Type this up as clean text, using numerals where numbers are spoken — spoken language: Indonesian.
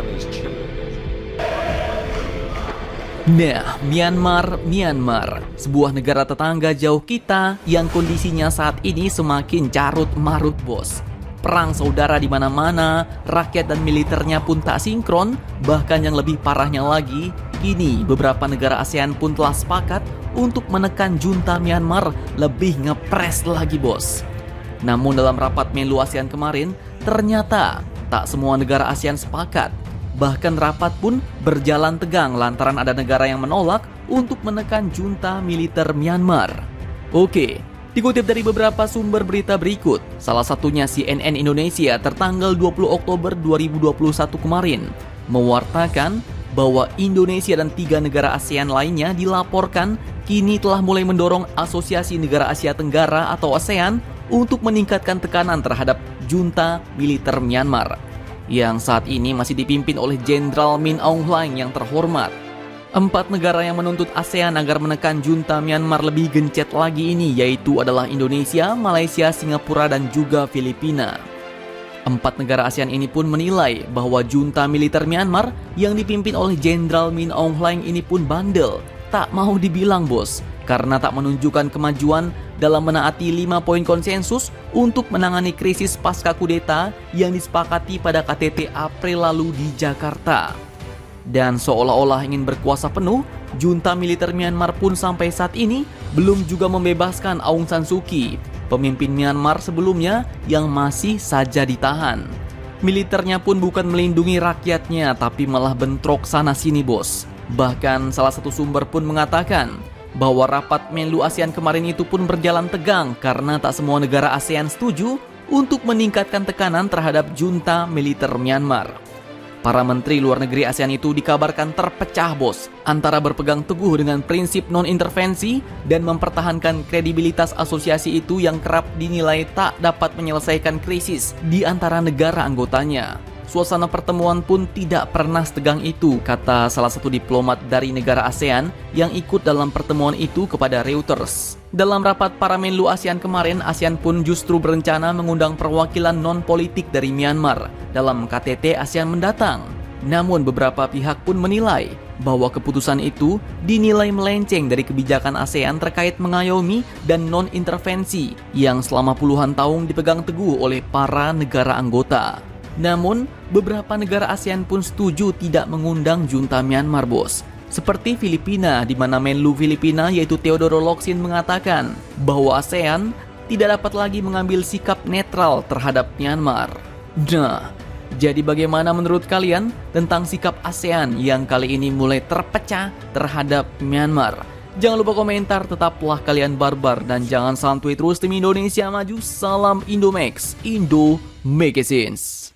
Chinese cheese. Nah, Myanmar, sebuah negara tetangga jauh kita yang kondisinya saat ini semakin carut marut, bos. Perang saudara di mana-mana, rakyat dan militernya pun tak sinkron, bahkan yang lebih parahnya lagi, kini beberapa negara ASEAN pun telah sepakat untuk menekan junta Myanmar lebih ngepres lagi, bos. Namun dalam rapat Menlu ASEAN kemarin, ternyata tak semua negara ASEAN sepakat. Bahkan rapat pun berjalan tegang lantaran ada negara yang menolak untuk menekan junta militer Myanmar. Oke, dikutip dari beberapa sumber berita berikut, salah satunya CNN Indonesia tertanggal 20 Oktober 2021 kemarin, mewartakan bahwa Indonesia dan 3 negara ASEAN lainnya dilaporkan kini telah mulai mendorong Asosiasi Negara Asia Tenggara atau ASEAN untuk meningkatkan tekanan terhadap junta militer Myanmar yang saat ini masih dipimpin oleh Jenderal Min Aung Hlaing yang terhormat. 4 negara yang menuntut ASEAN agar menekan junta Myanmar lebih gencet lagi ini yaitu adalah Indonesia, Malaysia, Singapura, dan juga Filipina. 4 negara ASEAN ini pun menilai bahwa junta militer Myanmar yang dipimpin oleh Jenderal Min Aung Hlaing ini pun bandel, tak mau dibilang, bos, karena tak menunjukkan kemajuan dalam menaati 5 poin konsensus untuk menangani krisis pasca kudeta yang disepakati pada KTT April lalu di Jakarta. Dan seolah-olah ingin berkuasa penuh, junta militer Myanmar pun sampai saat ini belum juga membebaskan Aung San Suu Kyi, pemimpin Myanmar sebelumnya yang masih saja ditahan. Militernya pun bukan melindungi rakyatnya tapi malah bentrok sana-sini, bos. Bahkan salah satu sumber pun mengatakan bahwa rapat Menlu ASEAN kemarin itu pun berjalan tegang karena tak semua negara ASEAN setuju untuk meningkatkan tekanan terhadap junta militer Myanmar. Para menteri luar negeri ASEAN itu dikabarkan terpecah, bos, antara berpegang teguh dengan prinsip non-intervensi dan mempertahankan kredibilitas asosiasi itu yang kerap dinilai tak dapat menyelesaikan krisis di antara negara anggotanya. Suasana pertemuan pun tidak pernah setegang itu, kata salah satu diplomat dari negara ASEAN yang ikut dalam pertemuan itu kepada Reuters. Dalam rapat para Menlu ASEAN kemarin, ASEAN pun justru berencana mengundang perwakilan non-politik dari Myanmar dalam KTT ASEAN mendatang. Namun beberapa pihak pun menilai bahwa keputusan itu dinilai melenceng dari kebijakan ASEAN terkait mengayomi dan non-intervensi yang selama puluhan tahun dipegang teguh oleh para negara anggota. Namun, beberapa negara ASEAN pun setuju tidak mengundang junta Myanmar, bos. Seperti Filipina, di mana Menlu Filipina yaitu Teodoro Locsin mengatakan bahwa ASEAN tidak dapat lagi mengambil sikap netral terhadap Myanmar. Nah, jadi bagaimana menurut kalian tentang sikap ASEAN yang kali ini mulai terpecah terhadap Myanmar? Jangan lupa komentar, tetaplah kalian barbar, dan jangan santuy terus tim Indonesia maju. Salam Indomax, Indo Make It Sense.